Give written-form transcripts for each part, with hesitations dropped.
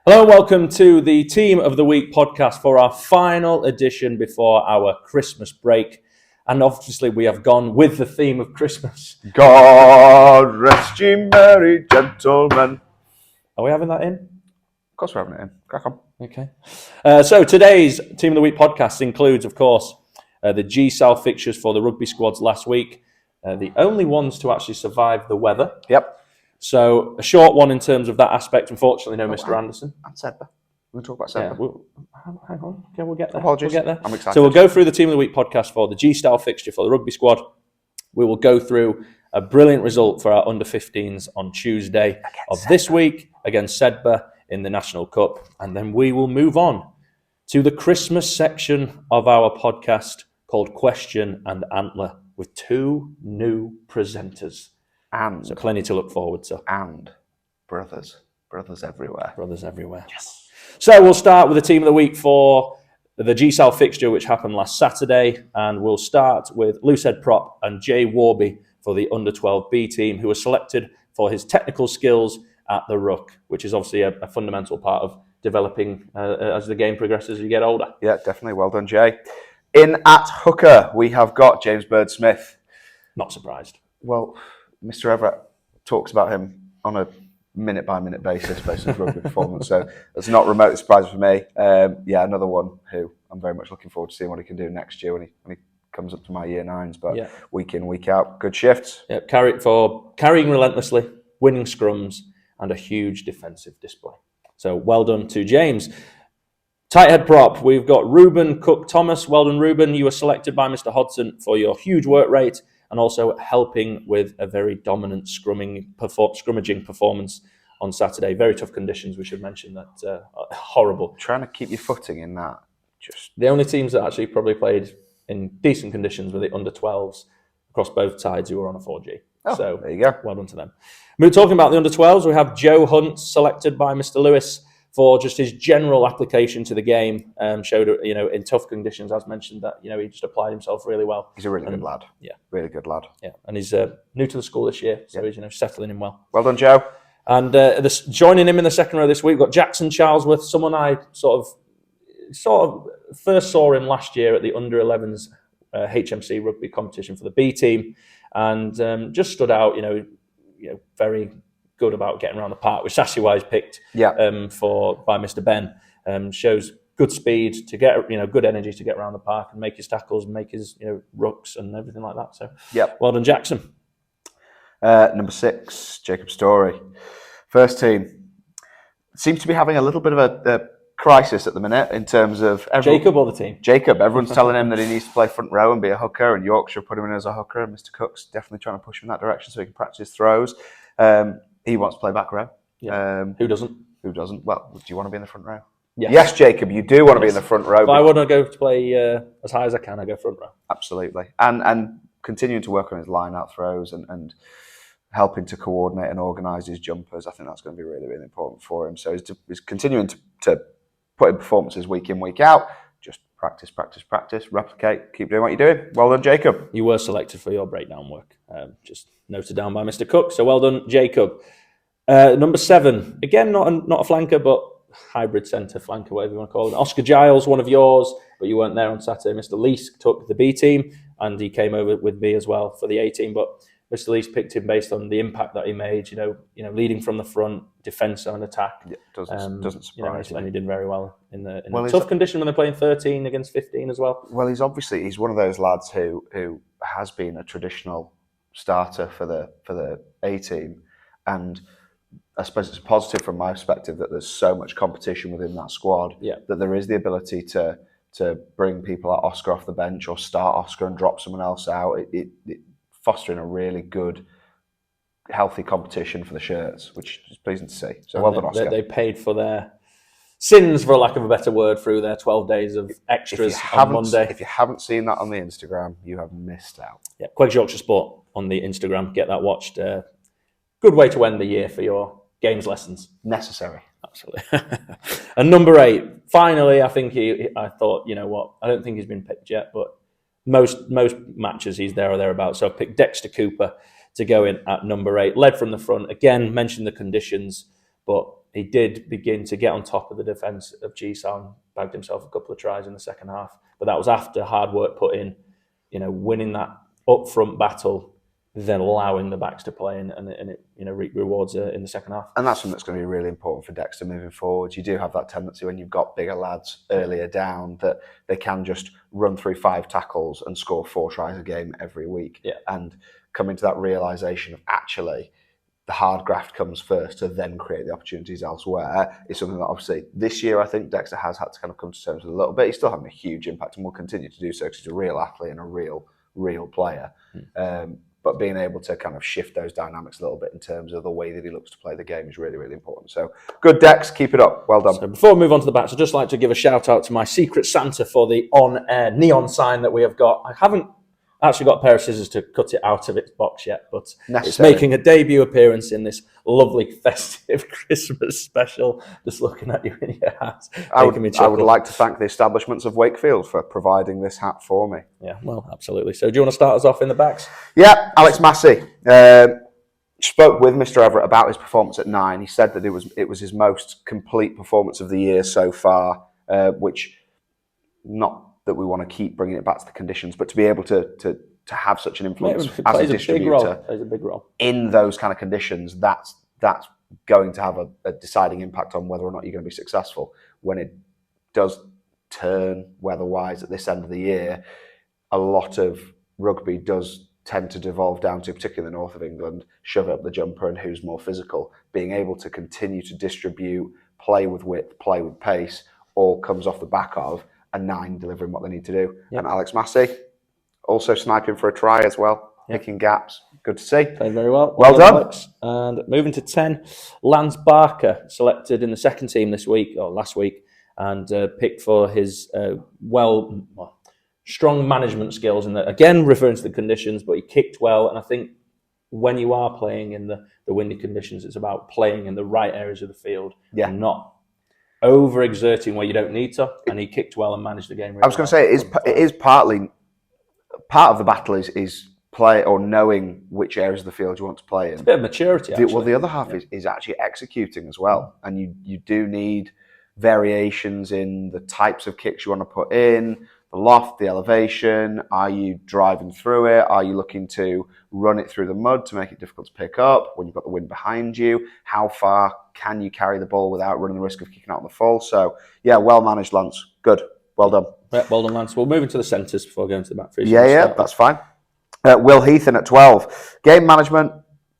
Hello and welcome to the Team of the Week podcast for our final edition before our Christmas break. And obviously we have gone with the theme of Christmas. God rest ye merry gentlemen. Are we having that in? Of course we're having it in. Crack on. Okay. So today's Team of the Week podcast includes, of course, the G-South fixtures for the rugby squads last week. The only ones to actually survive the weather. Yep. So a short one in terms of that aspect. Unfortunately, no Mr. Anderson. And Sedbergh. We're going to talk about Sedbergh. Yeah, hang on. Okay, we'll get there. Apologies. We'll get there. I'm excited. So we'll go through the Team of the Week podcast for the G-Style fixture for the rugby squad. We will go through a brilliant result for our under-15s on Tuesday of this week against Sedbergh in the National Cup. And then we will move on to the Christmas section of our podcast called Question and Antler with two new presenters. And so plenty to look forward to. And brothers everywhere. Brothers everywhere. Yes. So we'll start with the Team of the Week for the G-South fixture, which happened last Saturday. And we'll start with Loosehead Prop and Jay Warby for the under-12 B team, who was selected for his technical skills at the ruck, which is obviously a fundamental part of developing as the game progresses as you get older. Yeah, definitely. Well done, Jay. In at hooker, we have got James Bird-Smith. Not surprised. Well, Mr. Everett talks about him on a minute-by-minute basis based on his rugby performance, so it's not remotely surprising for me. Another one who I'm very much looking forward to seeing what he can do next year when he comes up to my year nines, but week in, week out, good shifts. Yeah, carrying relentlessly, winning scrums, and a huge defensive display. So well done to James. Tight head prop, we've got Ruben Cook-Thomas. Well done, Ruben. You were selected by Mr. Hodson for your huge work rate and also helping with a very dominant scrummaging performance on Saturday. Very tough conditions, we should mention that. Horrible. Trying to keep your footing in that. The only teams that actually probably played in decent conditions were the under-12s across both sides who were on a 4G. Oh, so there you go. Well done to them. We're talking about the under-12s. We have Joe Hunt selected by Mr. Lewis for just his general application to the game. Showed, in tough conditions, as mentioned, that, he just applied himself really well. He's a really good lad. Yeah. Really good lad. Yeah. And he's new to the school this year, so he's, settling in well. Well done, Joe. And joining him in the second row this week, we've got Jackson Charlesworth, someone I sort of first saw him last year at the under-11s HMC rugby competition for the B team, and just stood out, very good about getting around the park, which actually why he's picked by Mr. Ben. Shows good speed to get, good energy to get around the park and make his tackles, and make his, rucks and everything like that. So, well done, Jackson. Number 6, Jacob Story. First team. Seems to be having a little bit of a crisis at the minute in terms of... Jacob or the team? Jacob. Everyone's telling him that he needs to play front row and be a hooker, and Yorkshire put him in as a hooker, and Mr. Cook's definitely trying to push him in that direction so he can practice his throws. He wants to play back row. Yeah. Who doesn't? Who doesn't? Well, do you want to be in the front row? Yes, Jacob, you do want to be in the front row. If I want to go to play as high as I can, I go front row. Absolutely. And continuing to work on his line-out throws and helping to coordinate and organise his jumpers, I think that's going to be really, really important for him. So he's continuing to put in performances week in, week out. Just practice, replicate, keep doing what you're doing. Well done, Jacob. You were selected for your breakdown work. Just noted down by Mr. Cook. So well done, Jacob. Number 7, again, not a flanker, but hybrid centre, flanker, whatever you want to call it. Oscar Giles, one of yours, but you weren't there on Saturday. Mr. Lease took the B team, and he came over with me as well for the A team. But Mr. Lease picked him based on the impact that he made. Leading from the front, defence and attack. Yeah, doesn't surprise me. And he did very well in the tough condition when they're playing 13 against 15 as well. Well, he's one of those lads who has been a traditional starter for the A team, and I suppose it's positive from my perspective that there's so much competition within that squad that there is the ability to bring people like Oscar off the bench or start Oscar and drop someone else out. It fostering a really good, healthy competition for the shirts, which is pleasing to see. So well done, Oscar. They paid for their sins, for lack of a better word, through their 12 days of extras on Monday. If you haven't seen that on the Instagram, you have missed out. Yeah, Queggs Yorkshire Sport on the Instagram. Get that watched. Good way to end the year for your games lessons. Necessary. Absolutely. And number 8, finally, I think I thought, I don't think he's been picked yet, but most matches he's there or thereabouts. So I picked Dexter Cooper to go in at number 8. Led from the front. Again, mentioned the conditions, but he did begin to get on top of the defence of G-Sound, bagged himself a couple of tries in the second half. But that was after hard work put in, winning that up-front battle, then allowing the backs to play, and it reap rewards in the second half. And that's something that's going to be really important for Dexter moving forward. You do have that tendency when you've got bigger lads earlier down that they can just run through 5 tackles and score 4 tries a game every week. Yeah. And coming to that realisation of actually the hard graft comes first to then create the opportunities elsewhere is something that obviously this year I think Dexter has had to kind of come to terms with a little bit. He's still having a huge impact and will continue to do so because he's a real athlete and a real player. But being able to kind of shift those dynamics a little bit in terms of the way that he looks to play the game is really, really important. So good, Dex. Keep it up. Well done. So before we move on to the backs, I'd just like to give a shout out to my Secret Santa for the on-air neon sign that we have got. I haven't actually got a pair of scissors to cut it out of its box yet, but It's making a debut appearance in this lovely festive Christmas special. Just looking at you in your hat, I would like to thank the establishments of Wakefield for providing this hat for me. Yeah, well, absolutely. So do you want to start us off in the backs? Yeah, Alex Massey spoke with Mr. Everett about his performance at 9. He said that it was his most complete performance of the year so far, which not that we want to keep bringing it back to the conditions, but to be able to have such an influence as a distributor plays a big role in those kind of conditions, that's going to have a deciding impact on whether or not you're going to be successful. When it does turn weather-wise at this end of the year, a lot of rugby does tend to devolve down to, particularly in the north of England, shove up the jumper and who's more physical. Being able to continue to distribute, play with width, play with pace, all comes off the back of a 9 delivering what they need to do. Yep. And Alex Massey also sniping for a try as well, picking gaps. Good to see. Played very well. Well done. Alex. And moving to 10, Lance Barker, selected in the second team this week, or last week, and picked for his strong management skills. And again, referring to the conditions, but he kicked well. And I think when you are playing in the windy conditions, it's about playing in the right areas of the field and not overexerting where you don't need to, and he kicked well and managed the game really I was going to say, it is partly, part of the battle is play or knowing which areas of the field you want to play in. It's a bit of maturity, actually. Well, the other half is actually executing as well, and you do need variations in the types of kicks you want to put in, the loft, the elevation. Are you driving through it? Are you looking to run it through the mud to make it difficult to pick up when you've got the wind behind you? How far can you carry the ball without running the risk of kicking out on the full? So, yeah, well managed, Lance. Good. Well done. Yeah, well done, Lance. We'll move into the centres before going to the back three. Yeah, that's fine. Will Heathen at 12. Game management,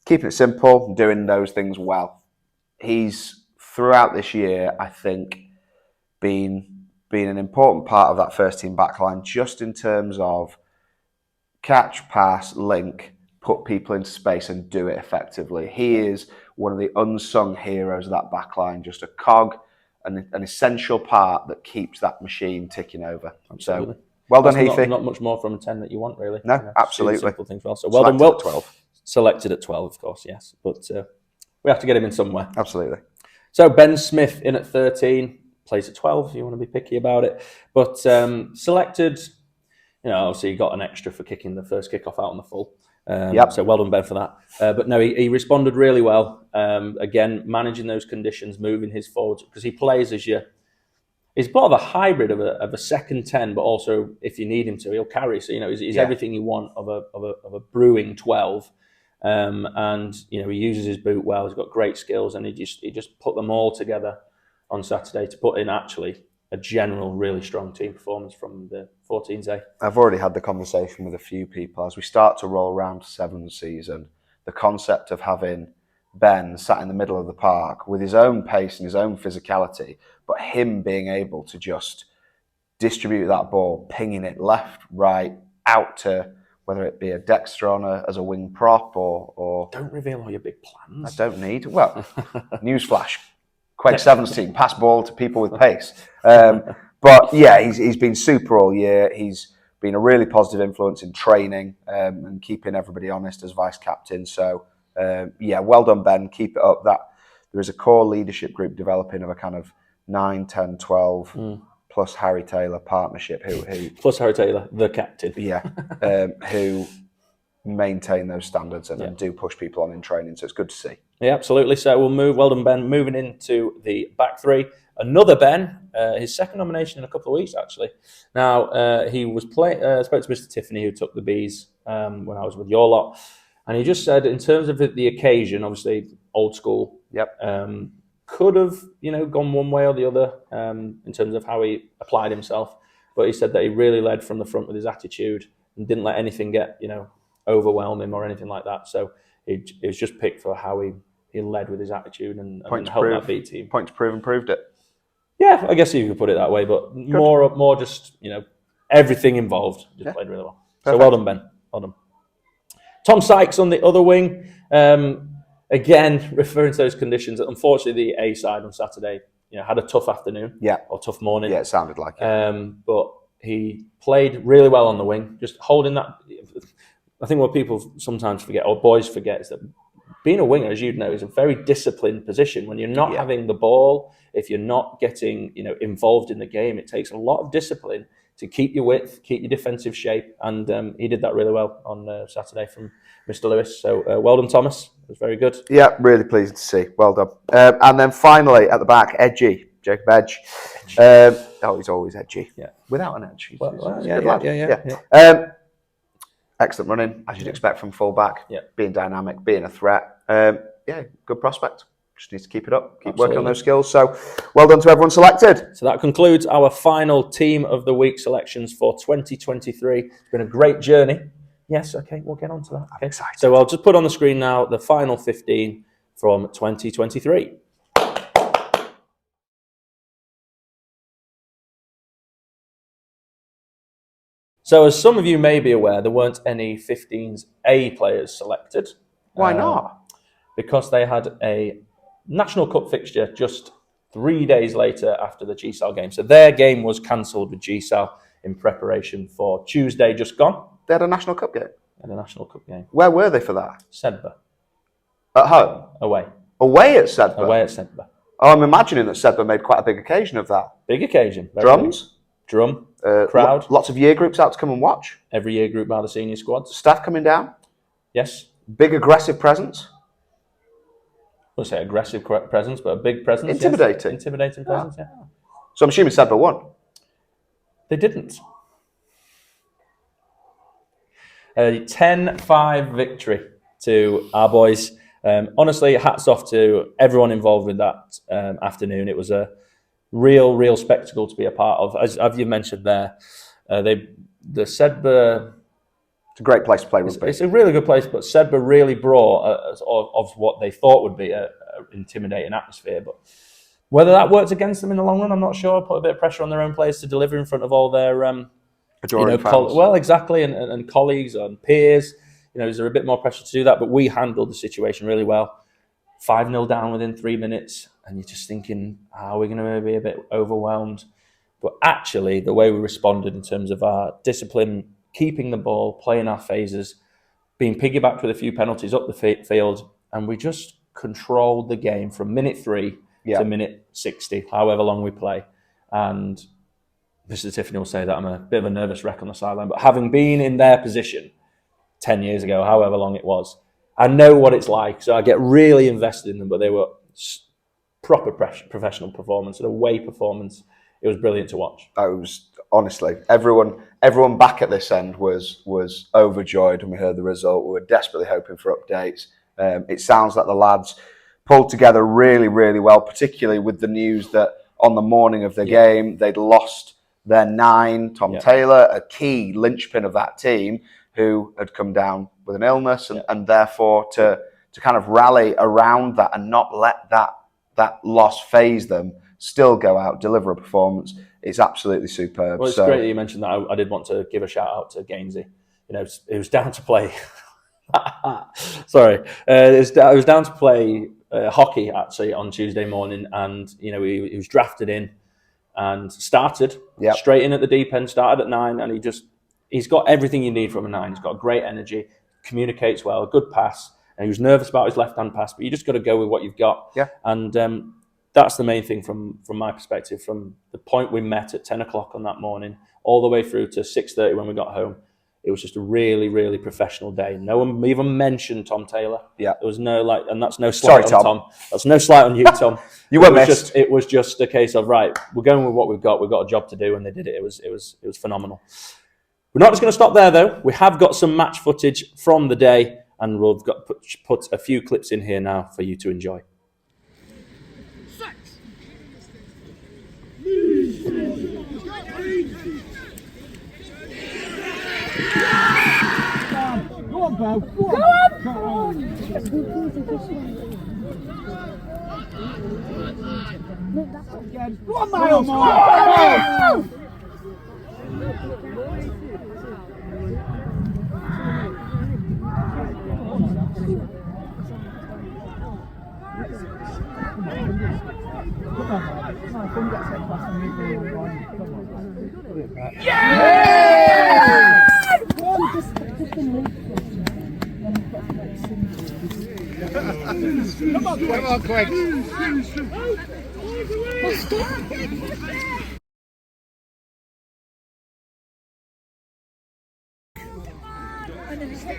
keeping it simple, doing those things well. He's, throughout this year, I think, been an important part of that first team backline, just in terms of catch, pass, link, put people into space and do it effectively. He is one of the unsung heroes of that backline, just a cog, an essential part that keeps that machine ticking over. Absolutely. So, well done, Heathy. Not much more from a 10 that you want, really. No, absolutely. Simple things well. So well done, Will. 12. Selected at 12, of course, yes. But we have to get him in somewhere. Absolutely. So Ben Smith in at 13. Plays at 12 if you want to be picky about it. But selected, obviously he got an extra for kicking the first kickoff out on the full. So well done, Ben, for that. But no, he responded really well. Again, managing those conditions, moving his forwards, because he plays as he's part of a hybrid of a second 10, but also if you need him to, he'll carry. So, he's everything you want of a brewing 12. And, he uses his boot well. He's got great skills, and he just put them all together on Saturday to put in actually a general really strong team performance from the 14s. I've already had the conversation with a few people as we start to roll round 7th season. The concept of having Ben sat in the middle of the park with his own pace and his own physicality, but him being able to just distribute that ball, pinging it left, right, out to whether it be a Dexter as a wing prop or... Don't reveal all your big plans. I don't need... Well, newsflash. Quake 7's team, pass ball to people with pace. But yeah, he's been super all year. He's been a really positive influence in training and keeping everybody honest as vice captain. So yeah, well done, Ben. Keep it up. There is a core leadership group developing of a kind of 9, 10, 12 plus Harry Taylor partnership. Who plus Harry Taylor, the captain. Yeah, who maintain those standards and do push people on in training. So it's good to see. Yeah, absolutely. So we'll move. Well done, Ben. Moving into the back three. Another Ben, his second nomination in a couple of weeks, actually. Now, he was spoke to Mr. Tiffany, who took the Bs when I was with your lot. And he just said, in terms of the occasion, obviously old school, could have gone one way or the other in terms of how he applied himself. But he said that he really led from the front with his attitude and didn't let anything get overwhelm him or anything like that. So it was just picked for how he led with his attitude and helped that B team. Point to prove and proved it. Yeah, I guess you could put it that way, but more just everything involved. Just played really well. Perfect. So well done, Ben. Well done. Tom Sykes on the other wing. Again, referring to those conditions. Unfortunately, the A side on Saturday, had a tough afternoon. Or tough morning. Yeah, it sounded like it. But he played really well on the wing, just holding that. I think what people sometimes forget, or boys forget, is that being a winger, as you'd know, is a very disciplined position. When you're not having the ball, if you're not getting involved in the game, it takes a lot of discipline to keep your width, keep your defensive shape, and he did that really well on Saturday from Mr. Lewis. So well done, Thomas. It was very good. Yeah, really pleased to see. Well done. And then finally at the back, Edgy, Jacob Edge. He's always edgy. Yeah, without an edge. He's a good lad. Yeah. Excellent running, as you'd expect from fullback. Yeah. Being dynamic, being a threat. Good prospect. Just needs to keep it up, keep working on those skills. So, well done to everyone selected. So that concludes our final Team of the Week selections for 2023. It's been a great journey. Yes, okay, we'll get on to that. Okay. I'm excited. So I'll just put on the screen now the final 15 from 2023. So as some of you may be aware, there weren't any 15s A players selected. Why not? Because they had a National Cup fixture just 3 days later after the GSAL game. So their game was cancelled with GSAL in preparation for Tuesday just gone. They had a National Cup game? They had a National Cup game. Where were they for that? Sedbergh. At home? Away. Away at Sedbergh? Away at Sedbergh. Oh, I'm imagining that Sedbergh made quite a big occasion of that. Big occasion. Drums? Big. Drum. Crowd. Lots of year groups out to come and watch. Every year group by the senior squads. Staff coming down. Yes. Big aggressive presence. I wouldn't say aggressive presence, but a big presence. Intimidating. Yes. Intimidating presence, yeah. So I'm assuming Sedbergh won. They didn't. A 10-5 victory to our boys. Honestly, hats off to everyone involved with that afternoon. It was a real spectacle to be a part of. As you mentioned there, the Sedbergh. It's a great place to play rugby. It's a really good place, but Sedbergh really brought of what they thought would be an intimidating atmosphere. But whether that worked against them in the long run, I'm not sure. Put a bit of pressure on their own players to deliver in front of all their adoring fans. And colleagues and peers. Is there a bit more pressure to do that? But we handled the situation really well. 5-0 down within 3 minutes, and you're just thinking, are we going to be a bit overwhelmed? But actually, the way we responded in terms of our discipline, keeping the ball, playing our phases, being piggybacked with a few penalties up the field, and we just controlled the game from minute 3 to minute 60, however long we play. And Mr. Tiffany will say that I'm a bit of a nervous wreck on the sideline, but having been in their position 10 years ago, however long it was, I know what it's like. So I get really invested in them, but they were proper professional performance, an away performance. It was brilliant to watch. It was, honestly, everyone back at this end was overjoyed when we heard the result. We were desperately hoping for updates. It sounds like the lads pulled together really, really well, particularly with the news that on the morning of the game, they'd lost their 9, Tom Taylor, a key linchpin of that team, who had come down with an illness, and therefore to kind of rally around that and not let that loss phase them, still go out, deliver a performance. It's absolutely superb. Well, it's great that you mentioned that. I did want to give a shout out to Gainsey. It was down to play. Sorry, it was down to play hockey actually on Tuesday morning, and he was drafted in and started straight in at the deep end. Started at 9, and he's got everything you need from a 9. He's got great energy, communicates well, good pass, and he was nervous about his left-hand pass, but you just got to go with what you've got. Yeah. And that's the main thing from my perspective. From the point we met at 10 o'clock on that morning, all the way through to 6:30 when we got home, It was just a really, really professional day. No one even mentioned Tom Taylor. Yeah. There was no and that's no slight Sorry, on Tom. That's no slight on you, Tom. You were missed. It was just a case of, right, we're going with what we've got. We've got a job to do, and they did it. It was phenomenal. We're not just going to stop there, though. We have got some match footage from the day, and we've got put a few clips in here now for you to enjoy. Go on, Bo. Go on. Go on. Go on, Miles. Go on. Yeah! Come on, Quig.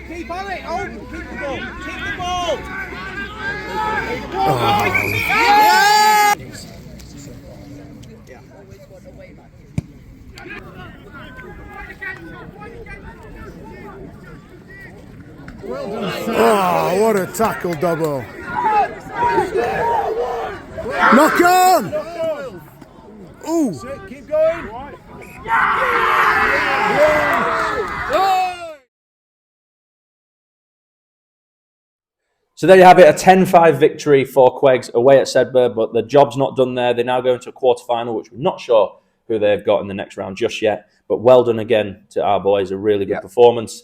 Keep on it. Oh, keep the ball. Keep the ball. Oh, what a tackle, Dobbo. Knock on! Ooh! Keep going. So there you have it, a 10-5 victory for Quegs away at Sedbergh, but the job's not done there. They now go into a quarter-final, which we're not sure who they've got in the next round just yet. But well done again to our boys, a really good performance.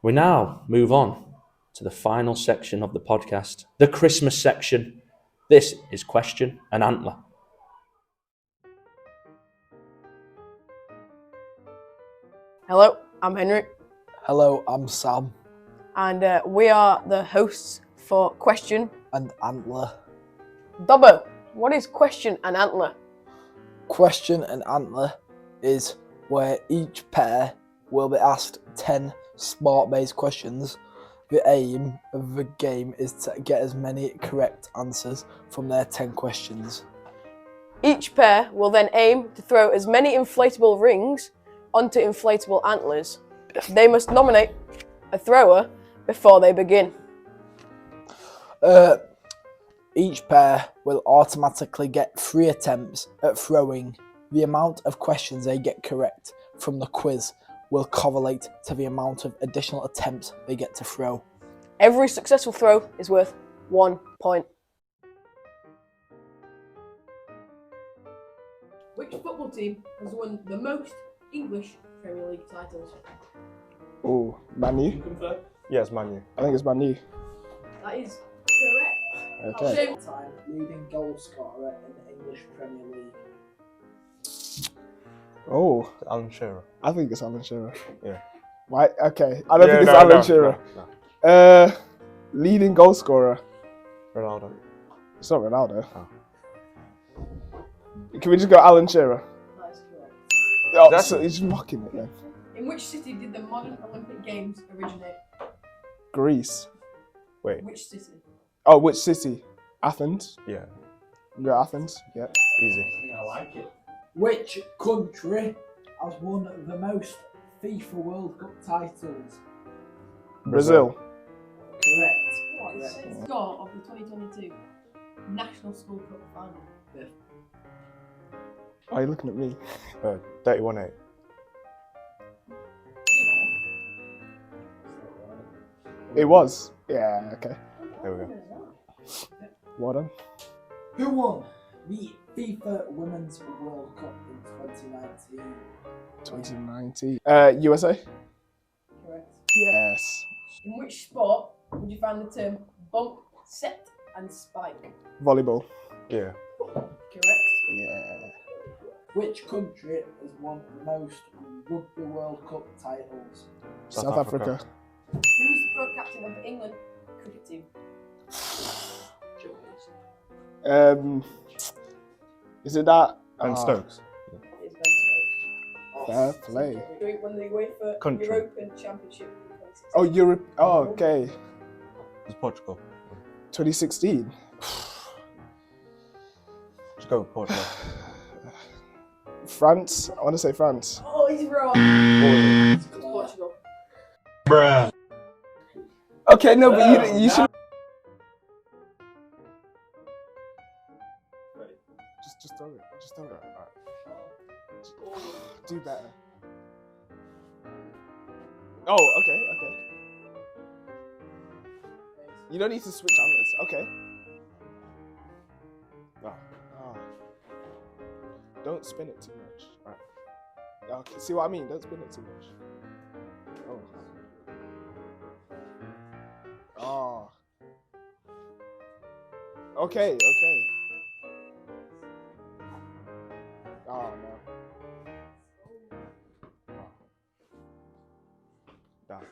We now move on to the final section of the podcast, the Christmas section. This is Question and Antler. Hello, I'm Henry, Hello, I'm Sam and we are the hosts for Question. and Antler. Dobbo, what is Question and Antler? Question and Antler is where each pair will be asked 10 smart-based questions. The aim of the game is to get as many correct answers from their 10 questions. Each pair will then aim to throw as many inflatable rings onto inflatable antlers. They must nominate a thrower before they begin. Each pair will automatically get 3 attempts at throwing. The amount of questions they get correct from the quiz will correlate to the amount of additional attempts they get to throw. Every successful throw is worth 1 point. Which football team has won the most English Premier League titles? Oh, Man U? Yes, Man U. I think it's Man U. That is correct. Okay. Time leading goal scorer in the English Premier League. Oh, Alan Shearer. I think it's Alan Shearer. Yeah. Right, okay. I don't think it's Alan Shearer. No. Leading goal scorer. Ronaldo. It's not Ronaldo. Oh. Can we just go Alan Shearer? That is correct. Oh, That's- so he's mocking it then. In which city did the modern Olympic Games originate? Greece. Wait. Which city? Oh, which city? Athens. Yeah. We go Athens. Yeah. Easy. I like it. Which country has won the most FIFA World Cup titles? Brazil. Correct. Score of the 2022 National School Cup final. Are you looking at me? 31-8. It was. Yeah, okay. There we go. Well done. Who won the FIFA Women's World Cup in 2019? 2019. USA? Correct. Yes. In which sport would you find the term bump, set, and spike? Volleyball. Yeah. Correct. Yeah. Which country has won the most Rugby World Cup titles? South Africa. Who was the pro captain of the England cricket team? Is it that? Ben Stokes. It is Ben Stokes. Fair play. When they wait for Country. European Championship. Oh, Europe. Oh, okay. It's Portugal. 2016. Just go with Portugal. France. I want to say France. Oh, he's wrong. What It's Portugal. Okay, no, but you should. Just throw it. Just throw it. Alright. Do better. Oh, okay. You don't need to switch antlers. Okay. Oh. Don't spin it too much. Right. Okay, see what I mean? Don't spin it too much. Oh. Okay. Oh no. Damn.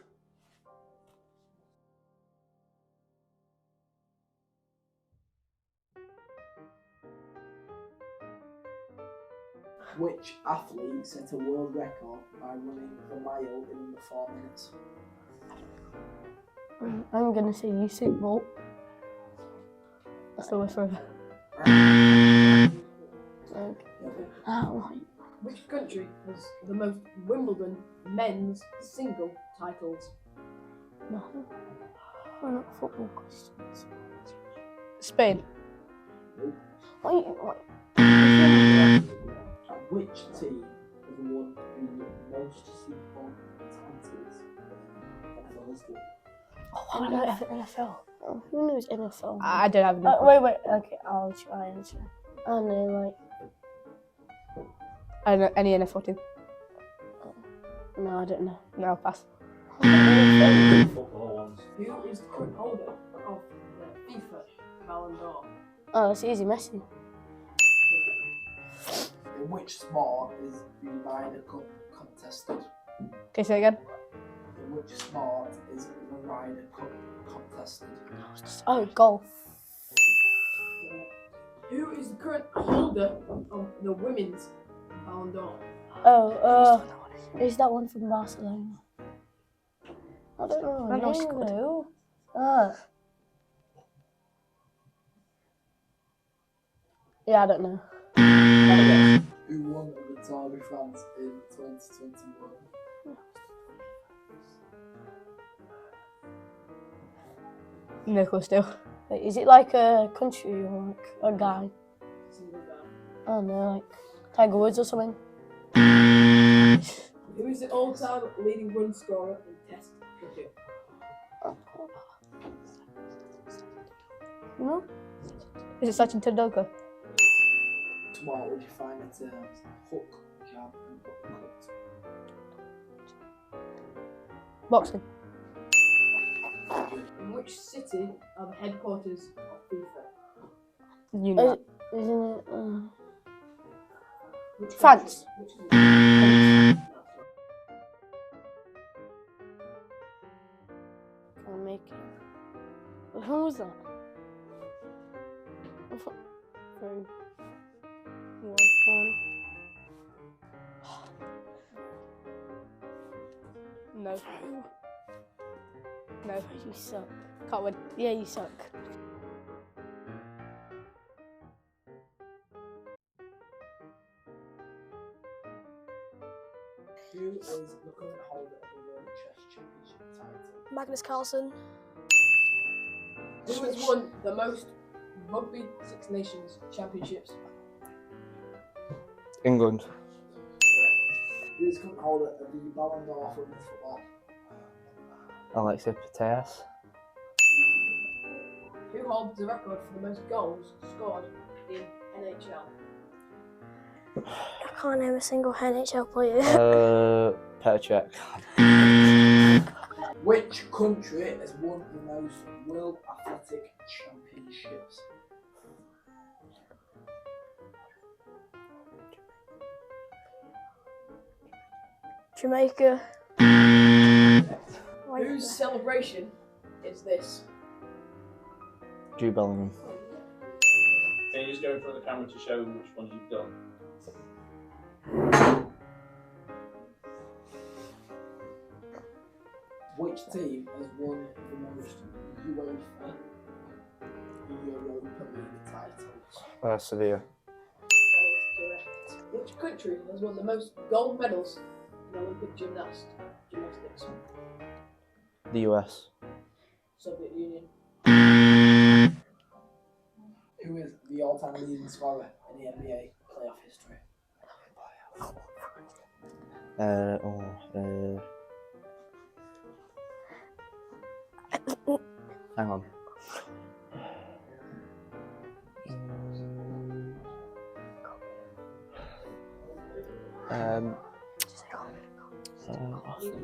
Which athlete set a world record by running the mile in under 4 minutes? I'm gonna say Usain Bolt. That's the worst forever. Which country has the most Wimbledon men's single titles? No. We're not football questions. Spain. Wait. Which team has won the most Super Bowl titles? NFL history. Oh, I don't know NFL. Oh, who knows NFL? I don't have enough. Wait. Okay, I'll try and answer. I don't know, I don't know any NFL team. No, I don't know. No, I'll pass. Football ones. Who is the current holder of the FIFA Ballon d'Or? Oh, that's easy, Messi. In which sport is the Ryder Cup contested? Okay, say again. In which sport is the Ryder Cup contested? Oh, golf. Who is the current holder of the women's Ballon d'Or? Oh, is that one from Barcelona? I don't know. I know, Name squad. who? Yeah, I don't know. Who won the Tour de France in 2021? No clue still. Wait, is it like a country or like a guy? I don't know, like Tiger Woods or something. Who is the all-time leading run scorer in Test cricket? No? Is it Sachin Tendulkar? What would you find the terms hook, jab, and uppercut? Boxing. In which city are the headquarters of FIFA? You know. Isn't it? Which France. country? Can't make it. Who was that? 3, 1. No. No. You suck. Can't win. Yeah, you suck. Who is the current holder of the World Chess Championship title? Magnus Carlsen. Who has won the most Rugby Six Nations championships? England. Who is the current holder of the Ballon d'Or for women's football? Alexa Putellas. Who holds the record for the most goals scored in NHL? I can't name a single NHL player. Petr Which country has won the most World Athletic Championships? Jamaica. Whose celebration is this? Jude Bellingham. Can you just go in front of the camera to show which ones you've done? Which team has won the most UEFA Europa League titles? Sevilla. That is correct. Which country has won the most gold medals in Olympic gymnastics? The US. Soviet Union. Who is the all-time leading scorer in the NBA playoff history? Hang on.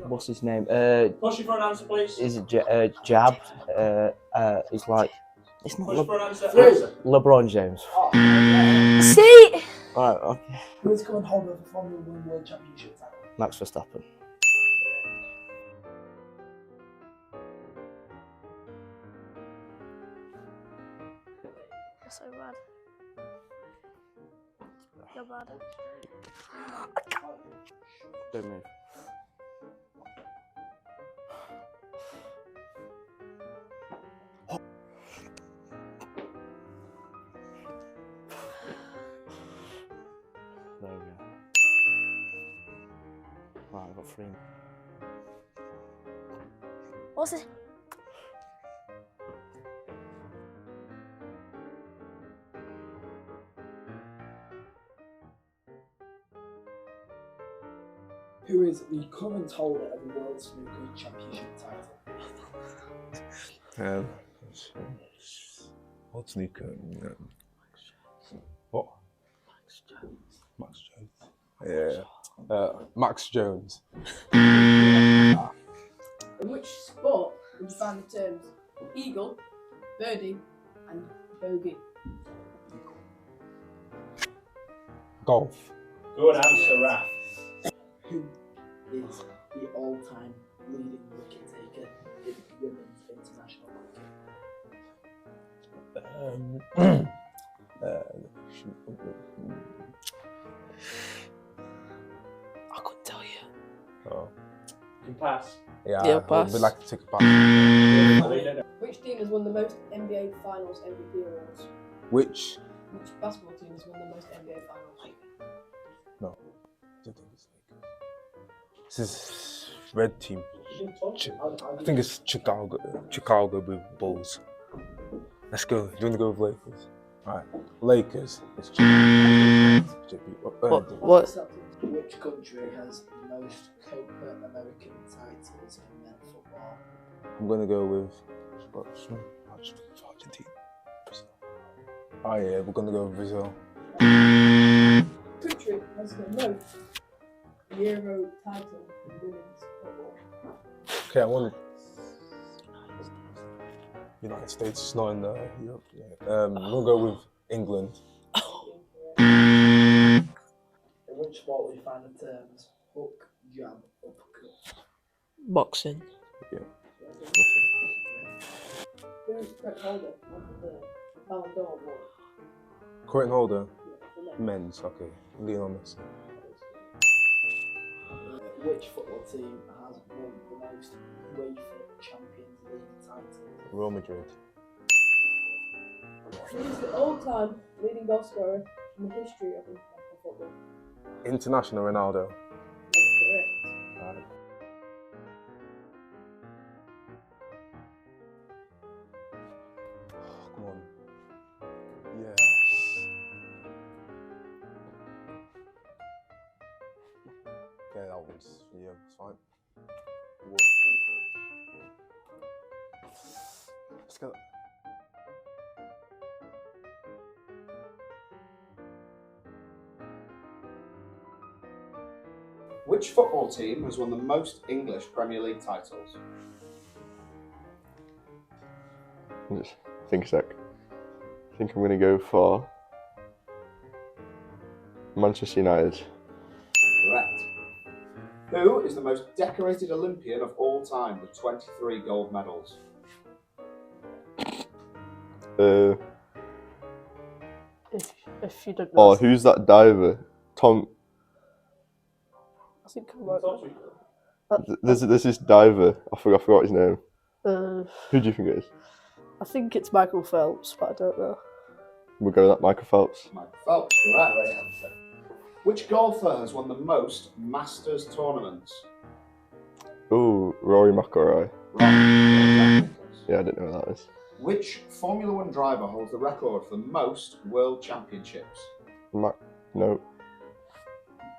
What's his name? Push for an answer, please. Is it Jab? It's like it's not Push for an answer. LeBron James. See? Alright, okay. Who is current holder of the Formula One World Championship title? Max Verstappen. That's so bad. You're bad. Don't move. There we go. Right, I've got 3. What's this? Who is the current holder of the World Snooker Championship title? What's snooker? What? Max Jones. Yeah. Max Jones. In which sport would you find the terms eagle, birdie, and bogey? Golf. Good answer, Raf. Who is the all-time leading wicket taker in women's international cricket? I couldn't tell you. Oh. You can pass. Yeah, Yeah, I pass. would like to take a pass. Which team has won the most NBA Finals MVP awards? Which? Which basketball team has won the most NBA Finals? No. I don't think it's Lakers. This is red team. I think it's Chicago Bulls. Let's go. Do you want to go with Lakers? Alright. Lakers. It's What? Which country has the most Copa American titles in men's football? I'm gonna go with Argentina. Oh yeah, we're gonna go with Brazil. Country has the most Euro title in women's football? Okay, I want United States. It's not in Europe. Yeah. We'll go with England. In which sport will you find the terms hook, jab, uppercut? Boxing. Yeah. Who is the current holder of the Ballon d'Or award? Current holder, Yeah, for men. men's. Okay, Lionel Messi. Which football team has won the most UEFA Champions League titles? Real Madrid. Who is the all-time leading goal scorer in the history of international football? International Ronaldo. That's correct. Oh, come on. Yes. Okay, that one's it's fine. One. Let's go. Which football team has won the most English Premier League titles? Just think a sec. I think I'm going to go for Manchester United. Correct. Who is the most decorated Olympian of all time with 23 gold medals? If you don't know. Oh, who's that diver? Tom. I think I'm right. There's this diver. I forgot his name. Uh, Who do you think it is? I think it's Michael Phelps, but I don't know. We'll go with that. Michael Phelps. Michael Phelps, correct. Which golfer has won the most Masters tournaments? Ooh, Rory McIlroy. Wrong. Yeah, I didn't know who that is. Which Formula One driver holds the record for the most world championships? No.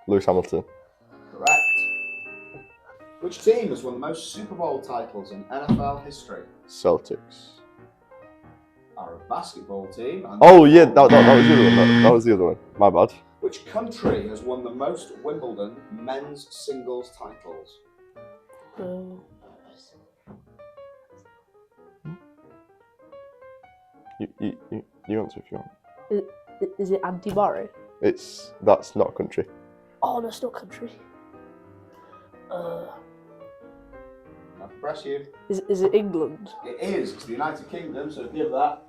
Lewis Hamilton. Correct. Which team has won the most Super Bowl titles in NFL history? Celtics. Are a basketball team. And Oh yeah, that was the other one. That was the other one. My bad. Which country has won the most Wimbledon men's singles titles? You answer if you want. Is it Andy Murray? That's not a country. Oh, that's not country. I'll press you. Is it England? It is. It's the United Kingdom, so give that.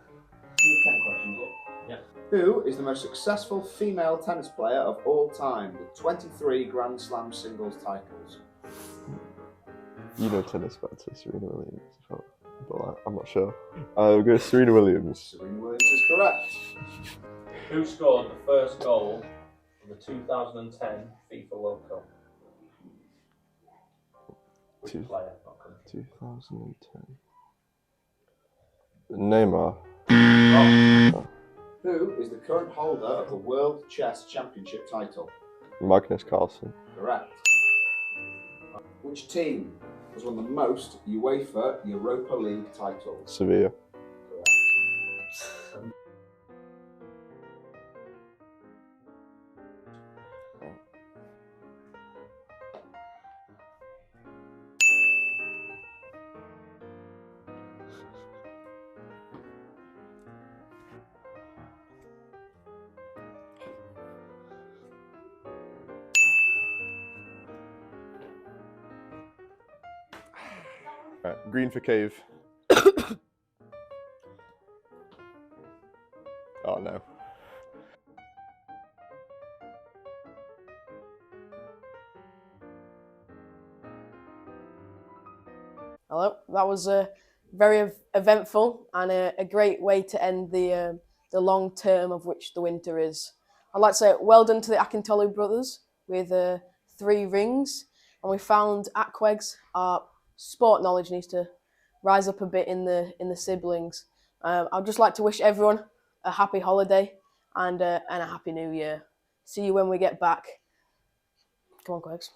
10 questions here. Yeah. Who is the most successful female tennis player of all time with 23 Grand Slam singles titles? You know tennis better, Serena Williams. But I'm not sure. We'll go Serena Williams. Serena Williams is correct. Who scored the first goal in the 2010 FIFA World Cup? Which player, not country? 2010. Neymar. Oh. Who is the current holder of the World Chess Championship title? Magnus Carlsen. Correct. Which team has won the most UEFA Europa League titles? Sevilla. Right, green for cave. Oh no. Hello. That was very eventful and a great way to end the long term of which the winter is. I'd like to say well done to the Akintolu brothers with 3 rings, and we found Aquegs. Our sport knowledge needs to rise up a bit in the siblings. I'd just like to wish everyone a happy holiday and a happy new year. See you when we get back. Come on, Quegs.